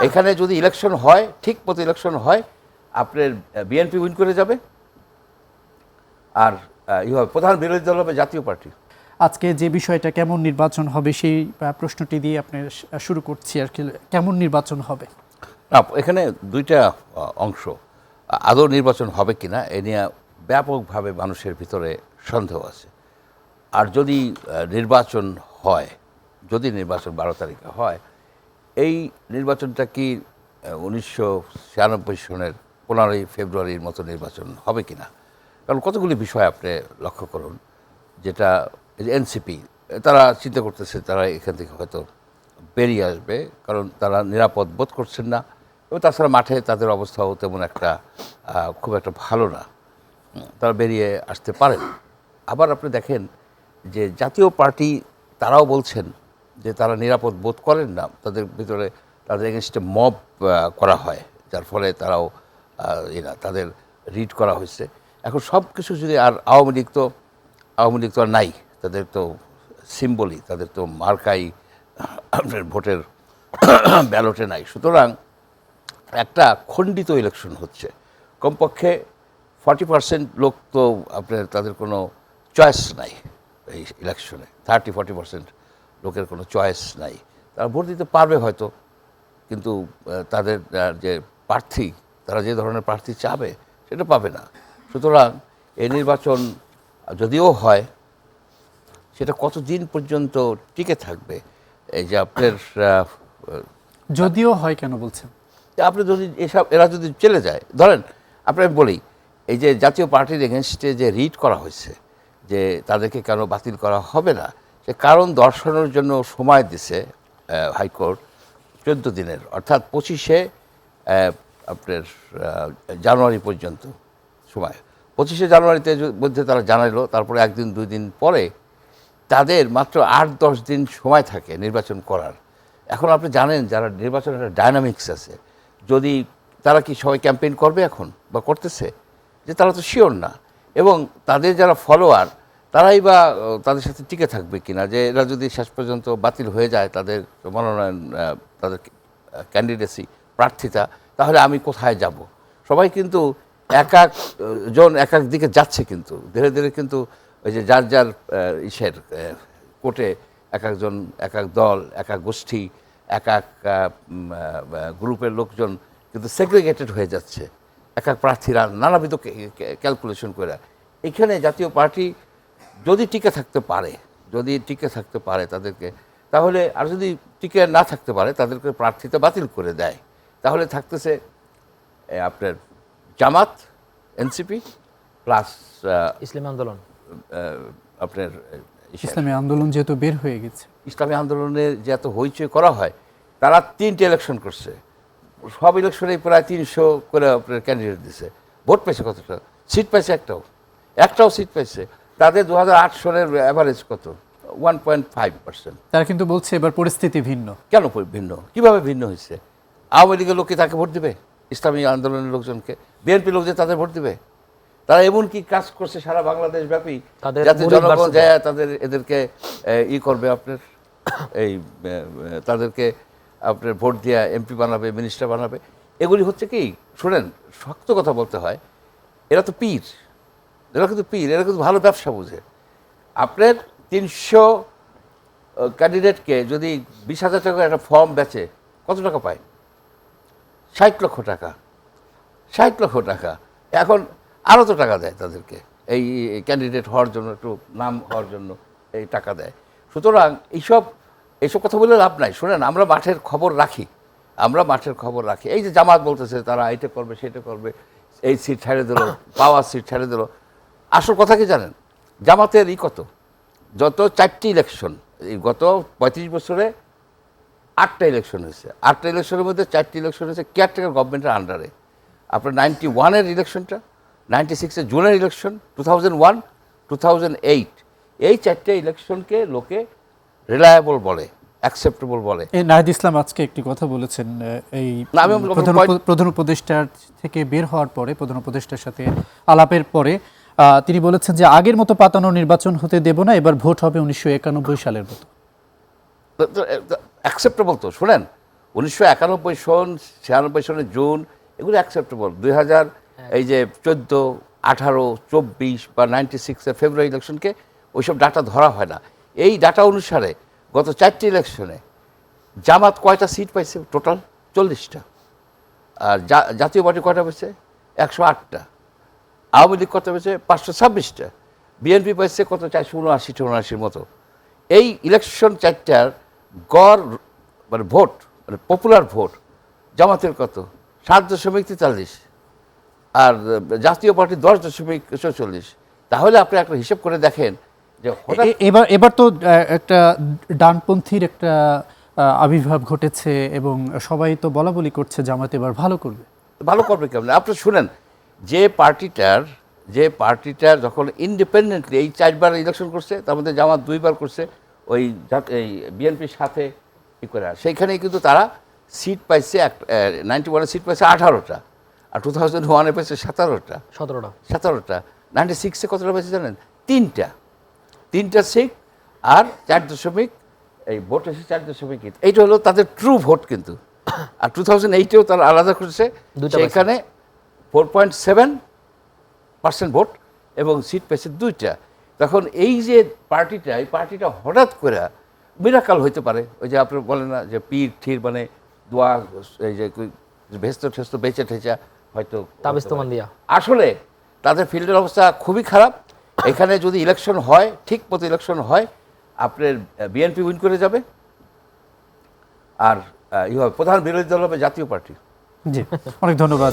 এখানে যদি ইলেকশন হয়, ঠিক মতো ইলেকশন হয়, আপনার বিএনপি উইন করে যাবে, আর প্রধান বিরোধী দল হবে জাতীয় পার্টি। আজকে যে বিষয়টা কেমন নির্বাচন হবে সেই প্রশ্নটি দিয়ে আপনি শুরু করছি আর কি। কেমন নির্বাচন হবে? না, এখানে দুইটা অংশ। আদৌ নির্বাচন হবে কিনা এ নিয়ে ব্যাপকভাবে মানুষের ভিতরে সন্দেহ আছে। আর যদি নির্বাচন হয়, যদি নির্বাচন 12 তারিখে হয়, এই নির্বাচনটা কি 1996 সনের 15ই ফেব্রুয়ারির মতো নির্বাচন হবে কিনা? কারণ কতগুলি বিষয় আপনি লক্ষ্য করুন, যেটা এনসিপি তারা চিন্তা করতেছে তারা এখান থেকে হয়তো বেরিয়ে আসবে, কারণ তারা নিরাপদ বোধ করছেন না, এবং তাছাড়া মাঠে তাদের অবস্থাও তেমন একটা খুব একটা ভালো না, তারা বেরিয়ে আসতে পারেন। আবার আপনি দেখেন যে জাতীয় পার্টি তারাও বলছেন যে তারা নিরাপদ বোধ করেন না, তাদের ভিতরে তাদের এগেনস্টে মব করা হয়, যার ফলে তারাও তাদের রিড করা হয়েছে। এখন সব কিছু যদি, আর আওয়ামী লীগ তো আর নাই, তাদের তো সিম্বলই, তাদের তো মার্কাই আপনার ভোটের ব্যালটে নাই। সুতরাং একটা খণ্ডিত ইলেকশন হচ্ছে। কমপক্ষে 40% লোক তো আপনার তাদের কোনো চয়েস নাই এই ইলেকশনে, 30-40% লোকের কোনো চয়েস নাই। তারা ভোট দিতে পারবে হয়তো, কিন্তু তাদের যে প্রার্থী, তারা যে ধরনের প্রার্থী চাবে সেটা পাবে না। সুতরাং এই নির্বাচন যদিও হয়, সেটা কতদিন পর্যন্ত টিকে থাকবে? এই যে আপনার যদিও হয় কেন বলছেন? আপনি যদি এরা যদি চলে যায়, ধরেন আপনাকে বলি, এই যে জাতীয় পার্টির এগেনস্টে যে রিট করা হয়েছে যে তাদেরকে কেন বাতিল করা হবে না, সে কারণ দর্শানোর জন্য সময় দিছে হাইকোর্ট 14 দিনের, অর্থাৎ 25শে আপনার জানুয়ারি পর্যন্ত সময়। 25শে জানুয়ারিতে মধ্যে তারা জানাইলো, তারপরে 1-2 দিন পরে তাদের মাত্র 8-10 দিন সময় থাকে নির্বাচন করার। এখন আপনি জানেন যারা নির্বাচনের একটা ডায়নামিক্স আছে, যদি তারা কি সবাই ক্যাম্পেইন করবে এখন বা করতেছে, যে তারা তো শিওর না, এবং তাদের যারা ফলোয়ার তারাই বা তাদের সাথে টিকে থাকবে কিনা, যে এরা যদি শেষ পর্যন্ত বাতিল হয়ে যায় তাদের মনোনয়ন, তাদের ক্যান্ডিডেসি, প্রার্থিতা, তাহলে আমি কোথায় যাব? সবাই কিন্তু এক জন এক এক দিকে যাচ্ছে, কিন্তু ধীরে ধীরে কিন্তু ওই যে যার যার ইসের কোর্টে এক একজন, এক এক দল, এক এক গোষ্ঠী, এক এক গ্রুপের লোকজন কিন্তু সেগ্রিগেটেড হয়ে যাচ্ছে, এক এক প্রার্থীরা নানাবিধ ক্যালকুলেশন করে। এখানে জাতীয় পার্টি যদি টিকে থাকতে পারে তাদেরকে, তাহলে, আর যদি টিকে না থাকতে পারে তাদেরকে প্রার্থীতা বাতিল করে দেয়, তাহলে থাকতেছে আপনার জামাত, এনসিপি প্লাস ইসলামী আন্দোলন। আপনার ইসলামী আন্দোলন যেহেতু বের হয়ে গেছে, ইসলামী আন্দোলনের যে এত হইচই করা হয়, তারা 3টে ইলেকশন করছে, সব ইলেকশনে প্রায় 300 করে আপনার ক্যান্ডিডেট দিছে। ভোট পেয়েছে কতটা? সিট পাইছে একটাও সিট পাইছে। তাদের 2008 সনের অ্যাভারেজ কত? 1.5%। তারা কিন্তু বলছে এবার পরিস্থিতি ভিন্ন। কেন ভিন্ন? কিভাবে ভিন্ন হয়েছে? আওয়ামী লীগের লোককে তাকে ভোট দিবে, ইসলামী আন্দোলনের লোকজনকে? বিএনপি লোক যে তাদের ভোট দিবে? তারা এমন কি কাজ করছে সারা বাংলাদেশ ব্যাপী, যাতে জনগণ যায় এদেরকে করবে আপনার এই তাদেরকে আপনার ভোট দিয়ে এমপি বানাবে, মিনিস্টার বানাবে। এগুলি হচ্ছে কি, শুনেন, শক্ত কথা বলতে হয়, এরা তো পীর, এরা কিন্তু ভালো ব্যবসা বুঝে। আপনার 300 ক্যান্ডিডেটকে যদি 20,000 টাকা একটা ফর্ম বেচে, কত টাকা পায়? 60 লক্ষ টাকা। 60 লক্ষ টাকা। এখন আরও তো টাকা দেয় তাদেরকে, এই ক্যান্ডিডেট হওয়ার জন্য, একটু নাম হওয়ার জন্য এই টাকা দেয়। সুতরাং এইসব কথা বলে লাভ নাই। শোনেন, আমরা মাঠের খবর রাখি। এই যে জামাত বলতেছে তারা এইটা করবে, সেটা করবে, এই সিট ছেড়ে দিল, পাওয়ার সিট ছেড়ে দিল। আসল কথা কি জানেন? জামাতের কত? যত 4টি ইলেকশন, এই গত 35 বছরে 8টা ইলেকশন হয়েছে। 8টা ইলেকশনের মধ্যে 4টি ইলেকশন হয়েছে কেয়ারটেকার গভর্নমেন্টের আন্ডারে। আপনার 91-এর ইলেকশনটা, 96-এর জুনের ইলেকশন, 2001, 2008, এই 4টে ইলেকশনকে লোকে রিলায়েবল বলে, অ্যাকসেপ্টেবল বলে। এই নাহিদ ইসলাম আজকে একটি কথা বলেছেন, এই প্রধান উপদেষ্টার থেকে বের হওয়ার পরে, প্রধান উপদেষ্টার সাথে আলাপের পরে তিনি বলেছেন যে আগের মতো পাতানো নির্বাচন হতে দেব না, এবার ভোট হবে 1991 সালের মতো। অ্যাকসেপ্টেবল তো। শুনেন, 1991 সন 96 সনের জুন এগুলো অ্যাকসেপ্টেবল। 2000 এই যে 14, 18, 24 বা 96-এর ফেব্রুয়ারি ইলেকশনকে ওইসব ডাটা ধরা হয় না। এই ডাটা অনুসারে গত 4টি ইলেকশনে জামাত কয়টা সিট পাইছে? টোটাল 40টা। আর জাতীয় পার্টি কয়টা পেয়েছে? 108টা। আওয়ামী লীগ কত পেয়েছে? 526টা। বিএনপি পাইছে কত? 479-79 মতো। এই ইলেকশন 4টার গড় মানে ভোট, মানে পপুলার ভোট জামাতের কত? 7.43, আর জাতীয় পার্টি 10.44। তাহলে আপনি একটা হিসাব করে দেখেন যে এবার তো একটা ডানপন্থীর একটা আবির্ভাব ঘটেছে এবং সবাই তো বলা বলি করছে জামাত এবার ভালো করবে। ভালো করবে কেমন? আপনি শুনেন, যে পার্টিটার যখন ইন্ডিপেন্ডেন্টলি এই 4বার ইলেকশন করছে, তার মধ্যে জামাত 2বার করছে, ওই এই বিএনপির সাথে ই করে, সেইখানেই কিন্তু তারা সিট পাইছে 91-এ সিট পাইছে 18টা, আর 2001-এ পাইছে 17টা। 96-এ কতটা পাইছে জানেন? 3টা সিট, আর 4 এই ভোট এসে 4.8। এইটা হলো তাদের ট্রু ভোট কিন্তু। আর 2008-এও তারা আলাদা করেছে, সেখানে 4.7% ভোট এবং সিট পেয়েছে 2টা। তখন এই যে পার্টিটা হঠাৎ করে মিরাকাল হইতে পারে। ওই যে আপনি বলেন না যে পীর ঠির মানে দোয়া, এই যে ভেস্ত ঠেস্ত বেচে ঠেচা হয়তো আসলে তাদের ফিল্ডের অবস্থা খুবই খারাপ। এখানে যদি ইলেকশন হয়, ঠিক মতো ইলেকশন হয়, আপনার বিএনপি উইন করে যাবে, আর প্রধান বিরোধী দল হবে জাতীয় পার্টি। জি, অনেক ধন্যবাদ।